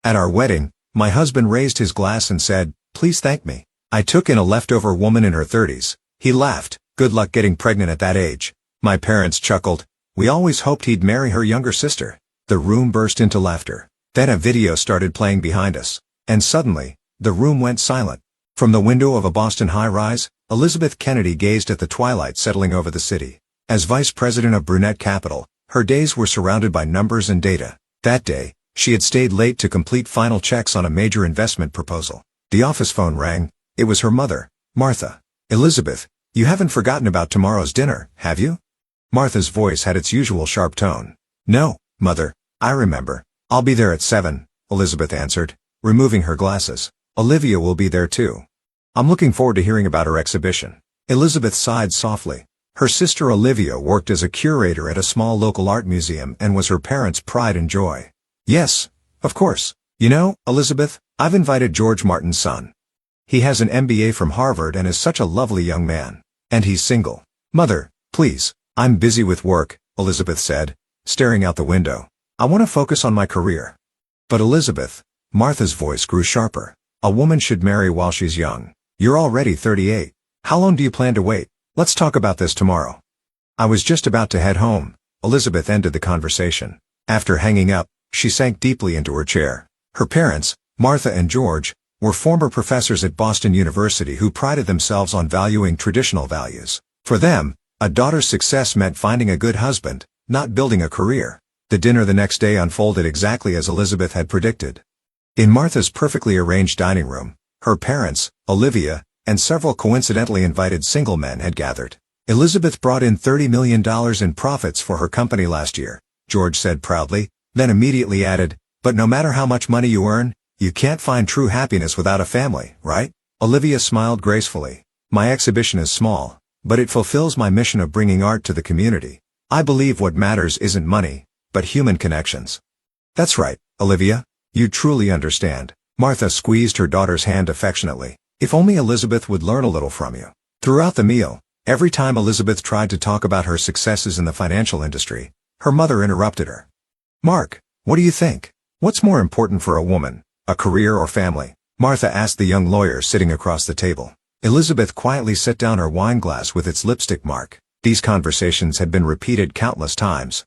At our wedding, my husband raised his glass and said, "Please thank me." I took in a leftover woman in her 30s. He laughed. Good luck getting pregnant at that age. My parents chuckled. We always hoped he'd marry her younger sister. The room burst into laughter. Then a video started playing behind us. And suddenly, the room went silent. From the window of a Boston high-rise, Elizabeth Kennedy gazed at the twilight settling over the city. As vice president of Brunette Capital, her days were surrounded by numbers and data. That day, she had stayed late to complete final checks on a major investment proposal. The office phone rang. It was her mother, Martha. "Elizabeth, you haven't forgotten about tomorrow's dinner, have you?" Martha's voice had its usual sharp tone. "No, Mother, I remember. I'll be there at 7, Elizabeth answered, removing her glasses. "Olivia will be there too. I'm looking forward to hearing about her exhibition." Elizabeth sighed softly. Her sister Olivia worked as a curator at a small local art museum and was her parents' pride and joy. "Yes, of course. You know, Elizabeth, I've invited George Martin's son. He has an MBA from Harvard and is such a lovely young man. And he's single." "Mother, please, I'm busy with work," Elizabeth said, staring out the window. "I want to focus on my career." "But Elizabeth," Martha's voice grew sharper, "a woman should marry while she's young. You're already 38. How long do you plan to wait? Let's talk about this tomorrow." I was just about to head home. Elizabeth ended the conversation. After hanging up, she sank deeply into her chair. Her parents, Martha and George, were former professors at Boston University who prided themselves on valuing traditional values. For them, a daughter's success meant finding a good husband, not building a career. The dinner the next day unfolded exactly as Elizabeth had predicted. In Martha's perfectly arranged dining room, her parents, Olivia, and several coincidentally invited single men had gathered. "Elizabeth brought in $30 million in profits for her company last year," George said proudly, then immediately added, "But no matter how much money you earn, you can't find true happiness without a family, right?" Olivia smiled gracefully. "My exhibition is small, but it fulfills my mission of bringing art to the community. I believe what matters isn't money, but human connections." "That's right, Olivia. You truly understand." Martha squeezed her daughter's hand affectionately. "If only Elizabeth would learn a little from you." Throughout the meal, every time Elizabeth tried to talk about her successes in the financial industry, her mother interrupted her. "Mark, what do you think? What's more important for a woman, a career or family?" Martha asked the young lawyer sitting across the table. Elizabeth quietly set down her wine glass with its lipstick mark. These conversations had been repeated countless times.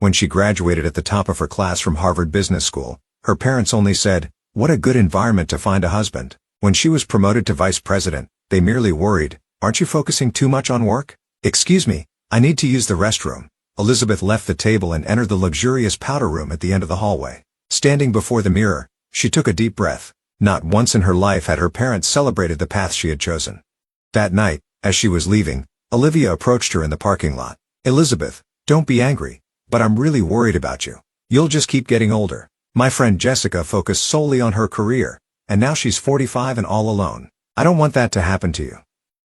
When she graduated at the top of her class from Harvard Business School, her parents only said, "What a good environment to find a husband." When she was promoted to vice president, they merely worried, "Aren't you focusing too much on work?" "Excuse me, I need to use the restroom." Elizabeth left the table and entered the luxurious powder room at the end of the hallway. Standing before the mirror, she took a deep breath. Not once in her life had her parents celebrated the path she had chosen. That night, as she was leaving, Olivia approached her in the parking lot. "Elizabeth, don't be angry, but I'm really worried about you. You'll just keep getting older. My friend Jessica focused solely on her career, and now she's 45 and all alone. I don't want that to happen to you."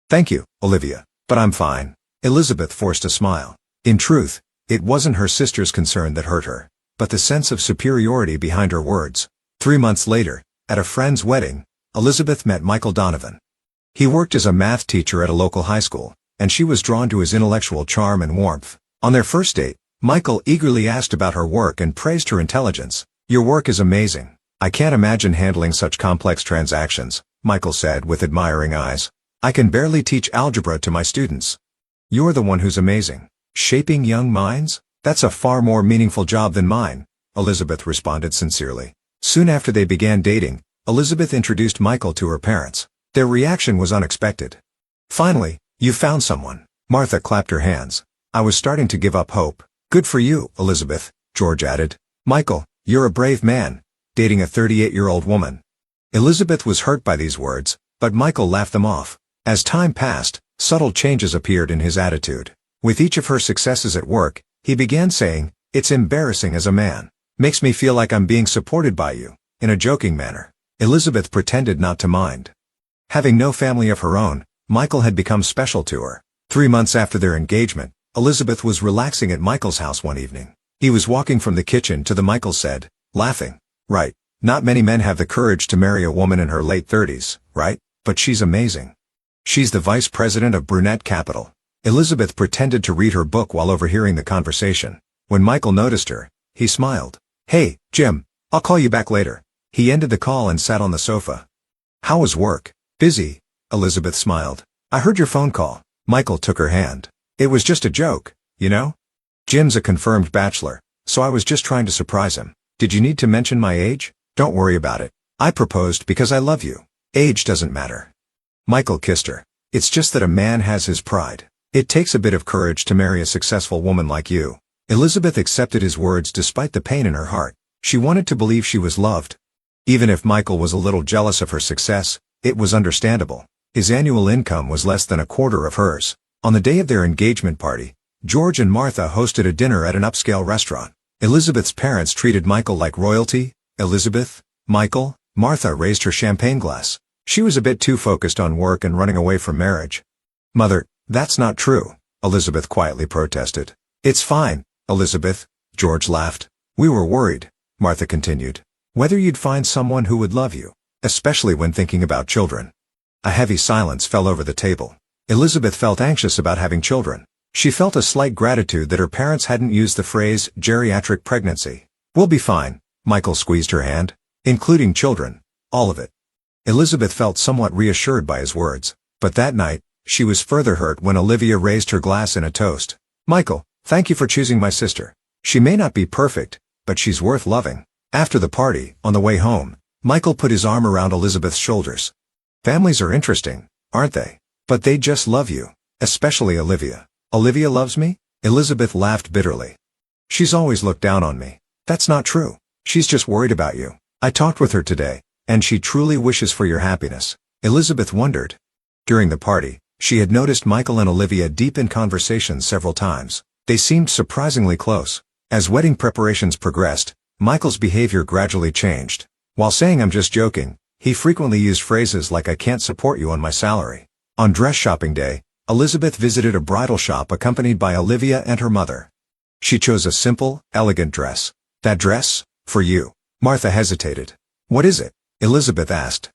"Thank you, Olivia, but I'm fine." Elizabeth forced a smile. In truth, it wasn't her sister's concern that hurt her, but the sense of superiority behind her words. 3 months later, at a friend's wedding, Elizabeth met Michael Donovan. He worked as a math teacher at a local high school, and she was drawn to his intellectual charm and warmth. On their first date, Michael eagerly asked about her work and praised her intelligence. "Your work is amazing. I can't imagine handling such complex transactions," Michael said with admiring eyes. "I can barely teach algebra to my students." "You're the one who's amazing. Shaping young minds? That's a far more meaningful job than mine," Elizabeth responded sincerely. Soon after they began dating, Elizabeth introduced Michael to her parents. Their reaction was unexpected. "Finally, you found someone." Martha clapped her hands. "I was starting to give up hope." "Good for you, Elizabeth," George added. "Michael, you're a brave man, dating a 38-year-old woman." Elizabeth was hurt by these words, but Michael laughed them off. As time passed, subtle changes appeared in his attitude. With each of her successes at work, he began saying, "It's embarrassing as a man. Makes me feel like I'm being supported by you," in a joking manner. Elizabeth pretended not to mind. Having no family of her own, Michael had become special to her. 3 months after their engagement, Elizabeth was relaxing at Michael's house one evening. He was walking from the kitchen to the Michael said, laughing, "Right, not many men have the courage to marry a woman in her late 30s, right? But she's amazing. She's the vice president of Brunette Capital." Elizabeth pretended to read her book while overhearing the conversation. When Michael noticed her, he smiled. "Hey, Jim, I'll call you back later." He ended the call and sat on the sofa. How was work? Busy, Elizabeth smiled. I heard your phone call. Michael took her hand. It was just a joke, you know? Jim's a confirmed bachelor, so I was just trying to surprise him. Did you need to mention my age? Don't worry about it. I proposed because I love you. Age doesn't matter. Michael kissed her. It's just that a man has his pride. It takes a bit of courage to marry a successful woman like you. Elizabeth accepted his words despite the pain in her heart. She wanted to believe she was loved. Even if Michael was a little jealous of her success, it was understandable. His annual income was less than a quarter of hers. On the day of their engagement party, George and Martha hosted a dinner at an upscale restaurant. Elizabeth's parents treated Michael like royalty. Elizabeth, Michael, Martha raised her champagne glass. She was a bit too focused on work and running away from marriage. Mother, that's not true, Elizabeth quietly protested. It's fine, Elizabeth, George laughed. We were worried, Martha continued, whether you'd find someone who would love you, especially when thinking about children. A heavy silence fell over the table. Elizabeth felt anxious about having children. She felt a slight gratitude that her parents hadn't used the phrase geriatric pregnancy. We'll be fine, Michael squeezed her hand. Including children. All of it. Elizabeth felt somewhat reassured by his words. But that night, she was further hurt when Olivia raised her glass in a toast. Michael, thank you for choosing my sister. She may not be perfect, but she's worth loving. After the party, on the way home, Michael put his arm around Elizabeth's shoulders. Families are interesting, aren't they? But they just love you. Especially Olivia. Olivia loves me? Elizabeth laughed bitterly. She's always looked down on me. That's not true. She's just worried about you. I talked with her today, and she truly wishes for your happiness. Elizabeth wondered. During the party, she had noticed Michael and Olivia deep in conversation several times. They seemed surprisingly close. As wedding preparations progressed, Michael's behavior gradually changed. While saying I'm just joking, he frequently used phrases like I can't support you on my salary. On dress shopping day, Elizabeth visited a bridal shop accompanied by Olivia and her mother. She chose a simple, elegant dress. That dress? For you. Martha hesitated. What is it? Elizabeth asked.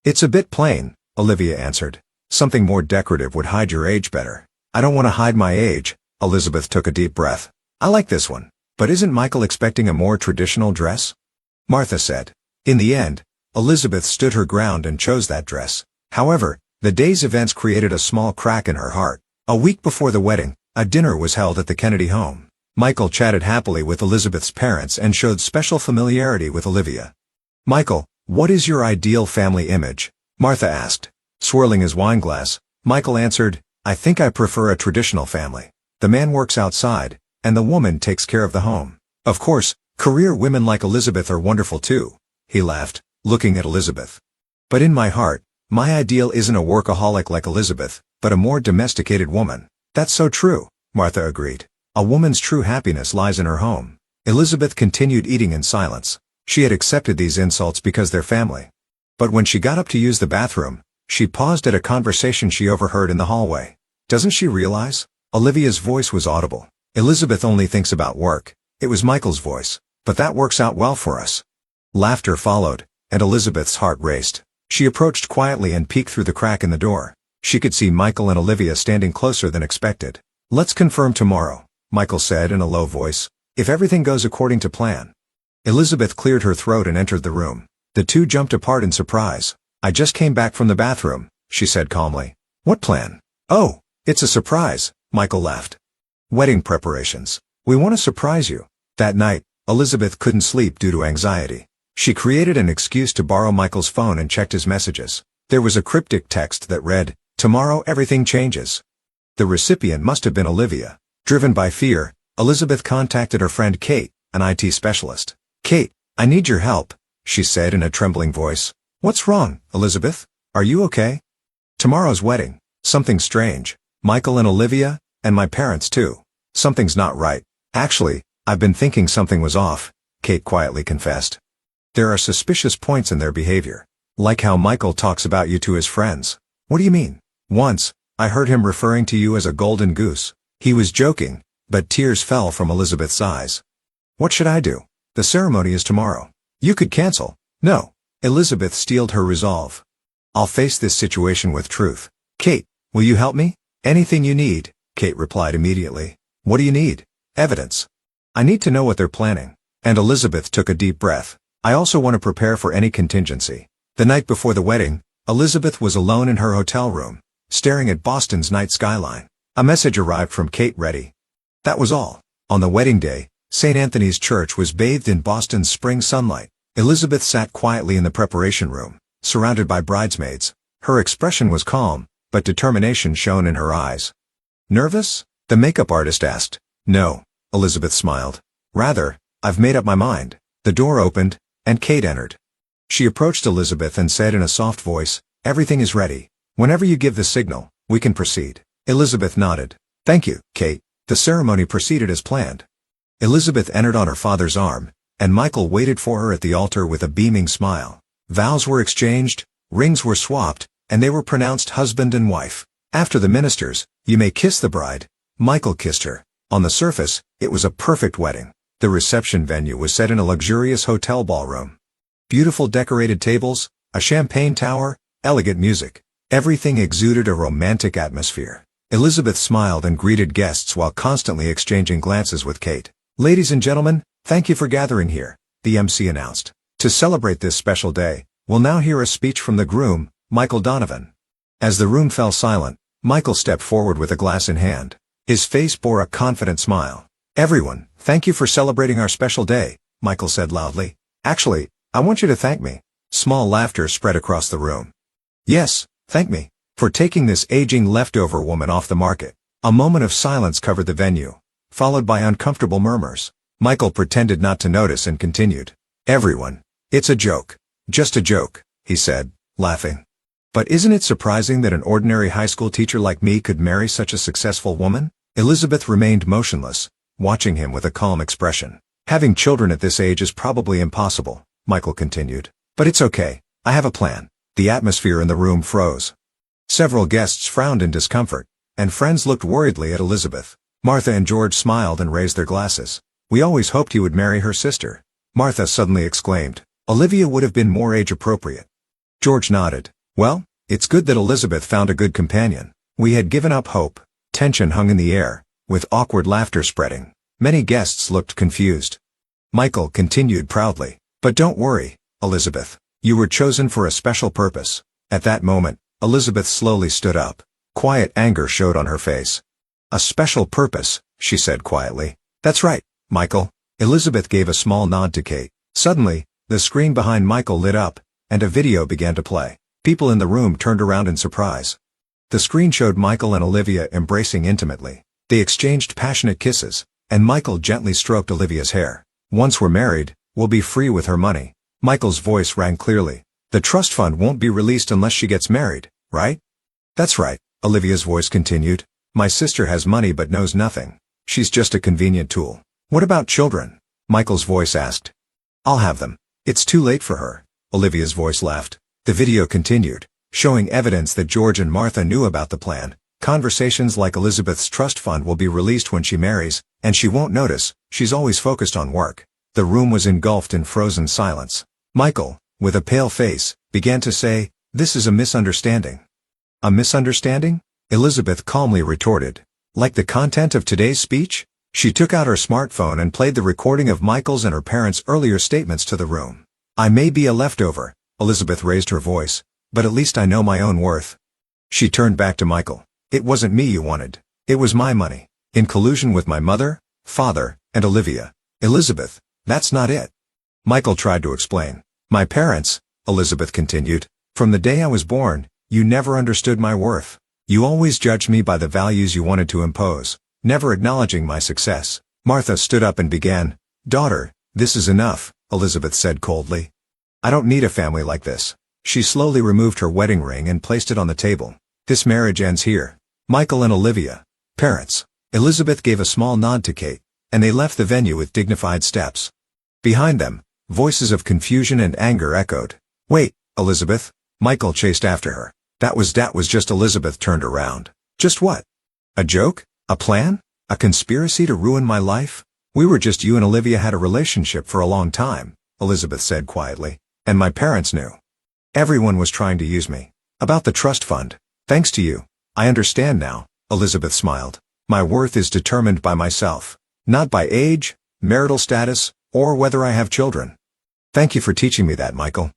It's a bit plain, Olivia answered. Something more decorative would hide your age better. I don't want to hide my age, Elizabeth took a deep breath. I like this one. But isn't Michael expecting a more traditional dress? Martha said. In the end, Elizabeth stood her ground and chose that dress. However, the day's events created a small crack in her heart. A week before the wedding, a dinner was held at the Kennedy home. Michael chatted happily with Elizabeth's parents and showed special familiarity with Olivia. Michael, what is your ideal family image? Martha asked. Swirling his wine glass, Michael answered, I think I prefer a traditional family. The man works outside, and the woman takes care of the home. Of course, career women like Elizabeth are wonderful too, he laughed, looking at Elizabeth. But in my heart, my ideal isn't a workaholic like Elizabeth, but a more domesticated woman. That's so true, Martha agreed. A woman's true happiness lies in her home. Elizabeth continued eating in silence. She had accepted these insults because they're family. But when she got up to use the bathroom, she paused at a conversation she overheard in the hallway. Doesn't she realize? Olivia's voice was audible. Elizabeth only thinks about work. It was Michael's voice. But that works out well for us. Laughter followed, and Elizabeth's heart raced. She approached quietly and peeked through the crack in the door. She could see Michael and Olivia standing closer than expected. Let's confirm tomorrow, Michael said in a low voice, if everything goes according to plan. Elizabeth cleared her throat and entered the room. The two jumped apart in surprise. I just came back from the bathroom, she said calmly. What plan? Oh, it's a surprise, Michael laughed. Wedding preparations. We want to surprise you. That night, Elizabeth couldn't sleep due to anxiety. She created an excuse to borrow Michael's phone and checked his messages. There was a cryptic text that read, Tomorrow everything changes. The recipient must have been Olivia. Driven by fear, Elizabeth contacted her friend Kate, an IT specialist. Kate, I need your help, she said in a trembling voice. What's wrong, Elizabeth? Are you okay? Tomorrow's wedding. Something strange. Michael and Olivia, and my parents too. Something's not right. Actually, I've been thinking something was off, Kate quietly confessed. There are suspicious points in their behavior. Like how Michael talks about you to his friends. What do you mean? Once, I heard him referring to you as a golden goose. He was joking, but tears fell from Elizabeth's eyes. What should I do? The ceremony is tomorrow. You could cancel. No. Elizabeth steeled her resolve. I'll face this situation with truth. Kate, will you help me? Anything you need, Kate replied immediately. What do you need? Evidence. I need to know what they're planning. And Elizabeth took a deep breath. I also want to prepare for any contingency. The night before the wedding, Elizabeth was alone in her hotel room, staring at Boston's night skyline. A message arrived from Kate ready. That was all. On the wedding day, St. Anthony's Church was bathed in Boston's spring sunlight. Elizabeth sat quietly in the preparation room, surrounded by bridesmaids. Her expression was calm, but determination shone in her eyes. Nervous? The makeup artist asked. No, Elizabeth smiled. Rather, I've made up my mind. The door opened, and Kate entered. She approached Elizabeth and said in a soft voice, "Everything is ready. Whenever you give the signal, we can proceed." Elizabeth nodded. "Thank you, Kate." The ceremony proceeded as planned. Elizabeth entered on her father's arm, and Michael waited for her at the altar with a beaming smile. Vows were exchanged, rings were swapped, and they were pronounced husband and wife. After the ministers, "You may kiss the bride," Michael kissed her. On the surface, it was a perfect wedding. The reception venue was set in a luxurious hotel ballroom. Beautiful decorated tables, a champagne tower, elegant music. Everything exuded a romantic atmosphere. Elizabeth smiled and greeted guests while constantly exchanging glances with Kate. "Ladies and gentlemen, thank you for gathering here," the MC announced. "To celebrate this special day, we'll now hear a speech from the groom, Michael Donovan." As the room fell silent, Michael stepped forward with a glass in hand. His face bore a confident smile. "Everyone, thank you for celebrating our special day," Michael said loudly. "Actually, I want you to thank me." Small laughter spread across the room. "Yes, thank me, for taking this aging leftover woman off the market." A moment of silence covered the venue, followed by uncomfortable murmurs. Michael pretended not to notice and continued. "Everyone, it's a joke. Just a joke," he said, laughing. "But isn't it surprising that an ordinary high school teacher like me could marry such a successful woman?" Elizabeth remained motionless, watching him with a calm expression. "Having children at this age is probably impossible," Michael continued. "But it's okay. I have a plan." The atmosphere in the room froze. Several guests frowned in discomfort, and friends looked worriedly at Elizabeth. Martha and George smiled and raised their glasses. "We always hoped he would marry her sister," Martha suddenly exclaimed. "Olivia would have been more age-appropriate." George nodded. "Well, it's good that Elizabeth found a good companion." We had given up hope. Tension hung in the air, with awkward laughter spreading. Many guests looked confused. Michael continued proudly. "But don't worry, Elizabeth. You were chosen for a special purpose." At that moment, Elizabeth slowly stood up. Quiet anger showed on her face. "A special purpose," she said quietly. "That's right, Michael." Elizabeth gave a small nod to Kate. Suddenly, the screen behind Michael lit up, and a video began to play. People in the room turned around in surprise. The screen showed Michael and Olivia embracing intimately. They exchanged passionate kisses, and Michael gently stroked Olivia's hair. "Once we're married, we'll be free with her money." Michael's voice rang clearly. "The trust fund won't be released unless she gets married, right?" "That's right," Olivia's voice continued. "My sister has money but knows nothing. She's just a convenient tool." "What about children?" Michael's voice asked. "I'll have them. It's too late for her," Olivia's voice laughed. The video continued, showing evidence that George and Martha knew about the plan. Conversations like Elizabeth's trust fund will be released when she marries, and she won't notice, she's always focused on work. The room was engulfed in frozen silence. Michael, with a pale face, began to say, "This is a misunderstanding." "A misunderstanding?" Elizabeth calmly retorted. "Like the content of today's speech?" She took out her smartphone and played the recording of Michael's and her parents' earlier statements to the room. "I may be a leftover," Elizabeth raised her voice, "but at least I know my own worth." She turned back to Michael. "It wasn't me you wanted. It was my money, in collusion with my mother, father, and Olivia." "Elizabeth, that's not it." Michael tried to explain. "My parents," Elizabeth continued, "from the day I was born, you never understood my worth. You always judged me by the values you wanted to impose, never acknowledging my success." Martha stood up and began. "Daughter, this is enough," Elizabeth said coldly. "I don't need a family like this." She slowly removed her wedding ring and placed it on the table. "This marriage ends here. Michael and Olivia, parents." Elizabeth gave a small nod to Kate, and they left the venue with dignified steps. Behind them, voices of confusion and anger echoed. "Wait, Elizabeth," Michael chased after her. That was just." Elizabeth turned around. "Just what? A joke? A plan? A conspiracy to ruin my life?" "We were just you and Olivia had a relationship for a long time," Elizabeth said quietly. "And my parents knew. Everyone was trying to use me. About the trust fund. Thanks to you, I understand now," Elizabeth smiled. "My worth is determined by myself, not by age, marital status, or whether I have children." Thank you for teaching me that, Michael.